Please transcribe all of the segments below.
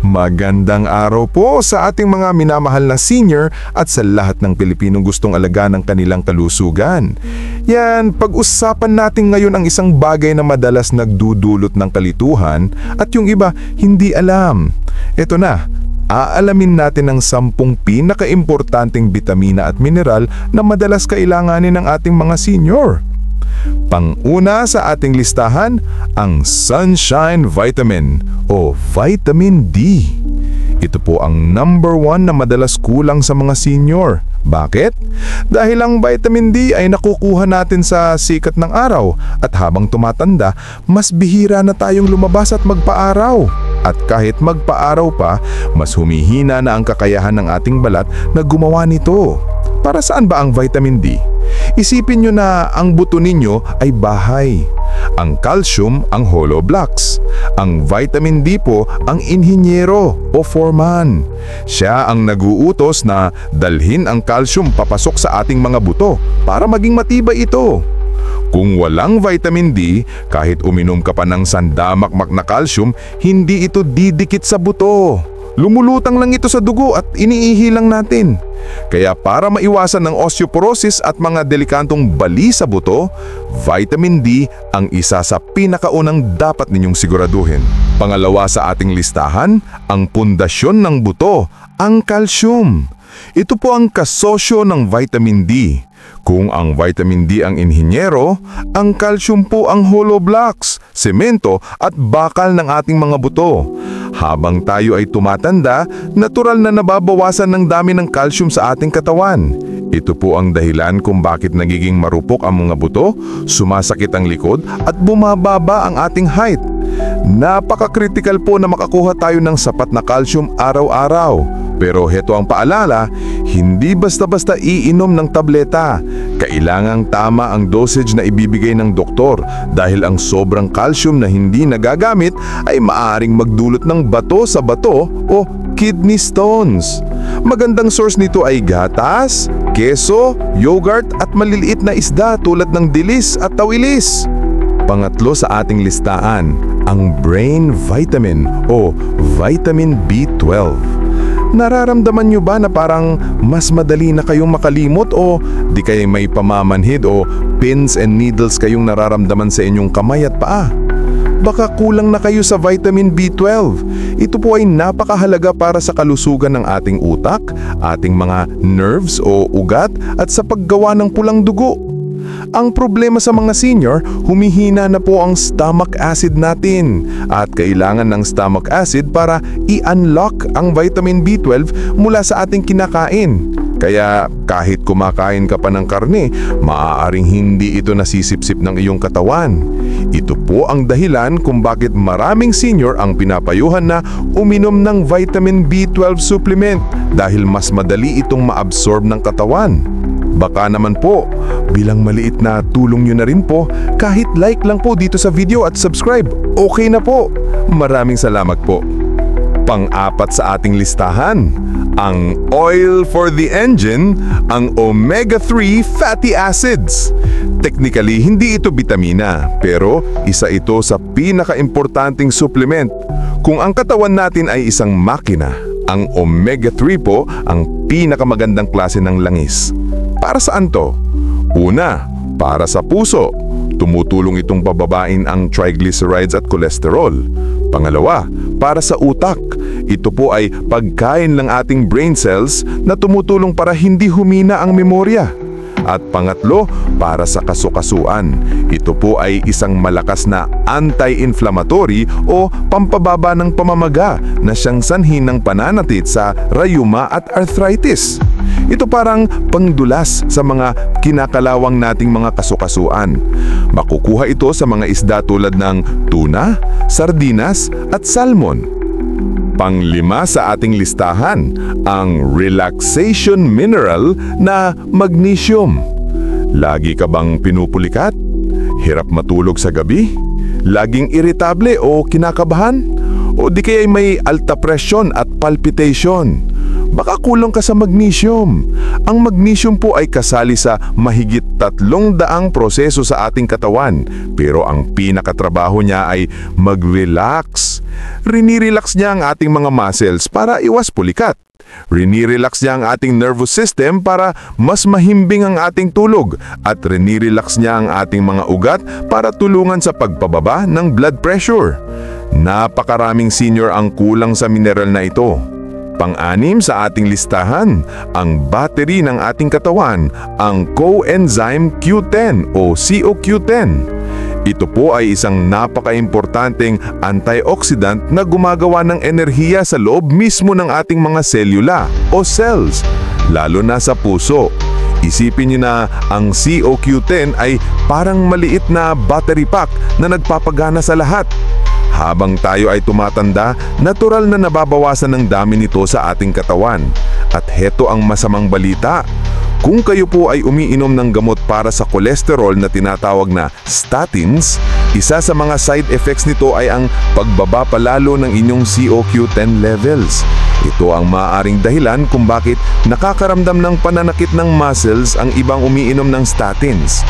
Magandang araw po sa ating mga minamahal na senior at sa lahat ng Pilipinong gustong alagaan ng kanilang kalusugan. Yan, pag-usapan natin ngayon ang isang bagay na madalas nagdudulot ng kalituhan at yung iba hindi alam. Ito na, aalamin natin ang 10 pinakaimportanteng bitamina at mineral na madalas kailanganin ng ating mga senior. Pang-una sa ating listahan, ang Sunshine Vitamin o Vitamin D. Ito po ang number 1 na madalas kulang sa mga senior. Bakit? Dahil ang vitamin D ay nakukuha natin sa sikat ng araw at habang tumatanda, mas bihira na tayong lumabas at magpaaraw. At kahit magpaaraw pa, mas humihina na ang kakayahan ng ating balat na gumawa nito. Para saan ba ang vitamin D? Isipin nyo na ang buto ninyo ay bahay. Ang calcium ang hollow blocks. Ang vitamin D po ang inhinyero o foreman. Siya ang naguutos na dalhin ang calcium papasok sa ating mga buto para maging matibay ito. Kung walang vitamin D, kahit uminom ka pa ng sandamakmak na calcium, hindi ito didikit sa buto. Lumulutang lang ito sa dugo at iniihi lang natin. Kaya para maiwasan ng osteoporosis at mga delikantong bali sa buto, vitamin D ang isa sa pinakaunang dapat ninyong siguraduhin. Pangalawa sa ating listahan, ang pundasyon ng buto, ang calcium. Ito po ang kasosyo ng vitamin D. Kung ang vitamin D ang inhinyero, ang calcium po ang hollow blocks, semento at bakal ng ating mga buto. Habang tayo ay tumatanda, natural na nababawasan ng dami ng calcium sa ating katawan. Ito po ang dahilan kung bakit nagiging marupok ang mga buto, sumasakit ang likod at bumababa ang ating height. Napaka-critical po na makakuha tayo ng sapat na calcium araw-araw. Pero heto ang paalala, hindi basta-basta iinom ng tableta. Kailangang tama ang dosage na ibibigay ng doktor dahil ang sobrang calcium na hindi nagagamit ay maaaring magdulot ng bato sa bato o kidney stones. Magandang source nito ay gatas, keso, yogurt at maliliit na isda tulad ng dilis at tawilis. Pangatlo sa ating listahan, ang brain vitamin o vitamin B12. Nararamdaman nyo ba na parang mas madali na kayong makalimot o di kayo may pamamanhid o pins and needles kayong nararamdaman sa inyong kamay at paa? Baka kulang na kayo sa vitamin B12. Ito po ay napakahalaga para sa kalusugan ng ating utak, ating mga nerves o ugat at sa paggawa ng pulang dugo. Ang problema sa mga senior, humihina na po ang stomach acid natin at kailangan ng stomach acid para i-unlock ang vitamin B12 mula sa ating kinakain. Kaya kahit kumakain ka pa ng karne, maaaring hindi ito nasisipsip ng iyong katawan. Ito po ang dahilan kung bakit maraming senior ang pinapayuhan na uminom ng vitamin B12 supplement dahil mas madali itong ma-absorb ng katawan. Baka naman po, bilang maliit na tulong nyo na rin po, kahit like lang po dito sa video at subscribe, okay na po. Maraming salamat po. Pang-apat sa ating listahan, ang oil for the engine, ang omega-3 fatty acids. Technically, hindi ito bitamina, pero isa ito sa pinaka-importanting supplement. Kung ang katawan natin ay isang makina, ang omega-3 po ang pinakamagandang klase ng langis. Para saan to? Una, para sa puso. Tumutulong itong pababain ang triglycerides at cholesterol. Pangalawa, para sa utak. Ito po ay pagkain ng ating brain cells na tumutulong para hindi humina ang memorya. At pangatlo, para sa kasukasuan. Ito po ay isang malakas na anti-inflammatory o pampababa ng pamamaga na siyang sanhi ng pananakit sa rayuma at arthritis. Ito parang pangdulas sa mga kinakalawang nating mga kasukasuan. Makukuha ito sa mga isda tulad ng tuna, sardinas at salmon. Pang-5 sa ating listahan, ang relaxation mineral na magnesium. Lagi ka bang pinupulikat? Hirap matulog sa gabi? Laging iritable o kinakabahan? O di kaya may alta presyon at palpitation? baka kulang ka sa magnesium. Ang magnesium po ay kasali sa mahigit 300 proseso sa ating katawan, pero ang pinakatrabaho niya ay mag-relax. Rinirelax niya ang ating mga muscles para iwas pulikat. Rinirelax niya ang ating nervous system para mas mahimbing ang ating tulog, at rinirelax niya ang ating mga ugat para tulungan sa pagpababa ng blood pressure. Napakaraming senior ang kulang sa mineral na ito. Pang-anim sa ating listahan, ang battery ng ating katawan, ang coenzyme Q10 o CoQ10. Ito po ay isang napaka-importanteng antioxidant na gumagawa ng enerhiya sa loob mismo ng ating mga selula o cells, lalo na sa puso. Isipin niyo na ang CoQ10 ay parang maliit na battery pack na nagpapagana sa lahat. Habang tayo ay tumatanda, natural na nababawasan ng dami nito sa ating katawan. At heto ang masamang balita. Kung kayo po ay umiinom ng gamot para sa kolesterol na tinatawag na statins, isa sa mga side effects nito ay ang pagbaba palalo ng inyong CoQ10 levels. Ito ang maaaring dahilan kung bakit nakakaramdam ng pananakit ng muscles ang ibang umiinom ng statins.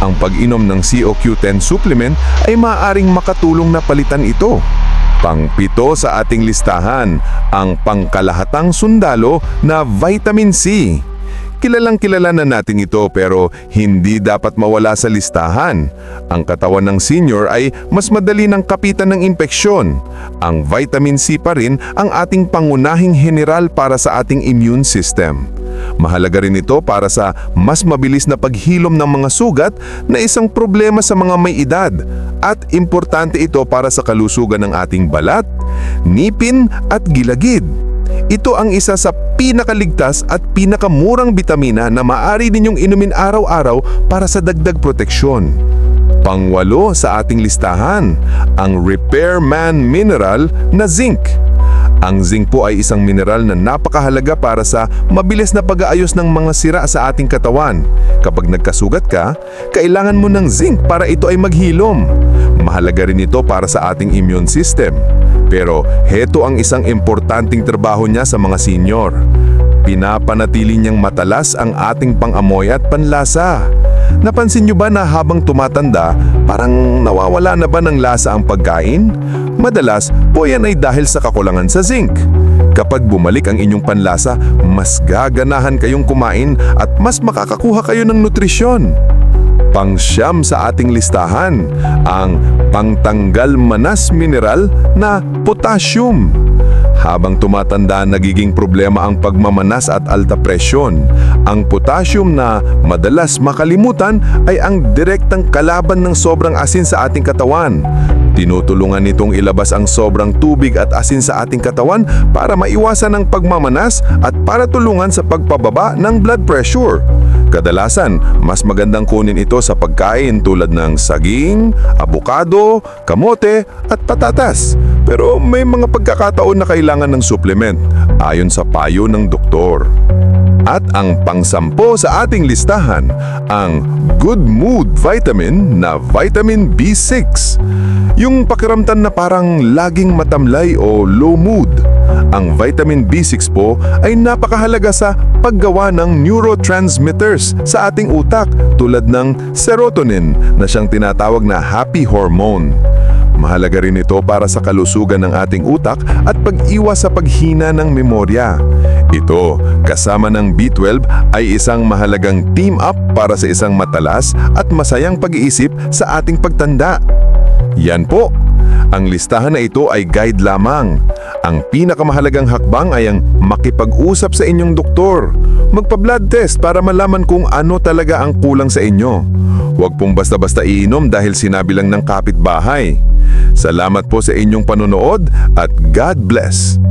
Ang pag-inom ng CoQ10 supplement ay maaaring makatulong na palitan ito. Pang-7 sa ating listahan, ang pangkalahatang sundalo na vitamin C. Kilalang-kilala na natin ito pero hindi dapat mawala sa listahan. Ang katawan ng senior ay mas madali ng kapitan ng impeksyon. Ang vitamin C pa rin ang ating pangunahing general para sa ating immune system. Mahalaga rin ito para sa mas mabilis na paghilom ng mga sugat na isang problema sa mga may edad, at importante ito para sa kalusugan ng ating balat, ngipin at gilagid. Ito ang isa sa pinakaligtas at pinakamurang bitamina na maaari ninyong inumin araw-araw para sa dagdag proteksyon. Pang-8 sa ating listahan, ang Repairman Mineral na zinc. Ang zinc po ay isang mineral na napakahalaga para sa mabilis na pag-aayos ng mga sira sa ating katawan. Kapag nagkasugat ka, kailangan mo ng zinc para ito ay maghilom. Mahalaga rin ito para sa ating immune system. Pero heto ang isang importanteng trabaho niya sa mga senior. Pinapanatili niyang matalas ang ating pang-amoy at panlasa. Napansin niyo ba na habang tumatanda, parang nawawala na ba ng lasa ang pagkain? Madalas po yan ay dahil sa kakulangan sa zinc. Kapag bumalik ang inyong panlasa, mas gaganahan kayong kumain at mas makakakuha kayo ng nutrisyon. Pang-9 sa ating listahan, ang pangtanggal manas mineral na potassium. Habang tumatanda, nagiging problema ang pagmamanas at alta presyon. Ang potassium na madalas makalimutan ay ang direktang kalaban ng sobrang asin sa ating katawan. Tinutulungan nitong ilabas ang sobrang tubig at asin sa ating katawan para maiwasan ang pagmamanas at para tulungan sa pagpababa ng blood pressure. Kadalasan, mas magandang kunin ito sa pagkain tulad ng saging, abukado, kamote at patatas. Pero may mga pagkakataon na kailangan ng supplement ayon sa payo ng doktor. At ang pang-10 sa ating listahan, ang Good Mood Vitamin na Vitamin B6. Yung pakiramdam na parang laging matamlay o low mood. Ang vitamin B6 po ay napakahalaga sa paggawa ng neurotransmitters sa ating utak tulad ng serotonin na siyang tinatawag na happy hormone. Mahalaga rin ito para sa kalusugan ng ating utak at pag-iwas sa paghina ng memorya. Ito, kasama ng B12, ay isang mahalagang team-up para sa isang matalas at masayang pag-iisip sa ating pagtanda. Yan po, ang listahan na ito ay guide lamang. Ang pinakamahalagang hakbang ay ang makipag-usap sa inyong doktor. Magpa-blood test para malaman kung ano talaga ang kulang sa inyo. Huwag pong basta-basta iinom dahil sinabi lang ng kapitbahay. Salamat po sa inyong panonood at God bless!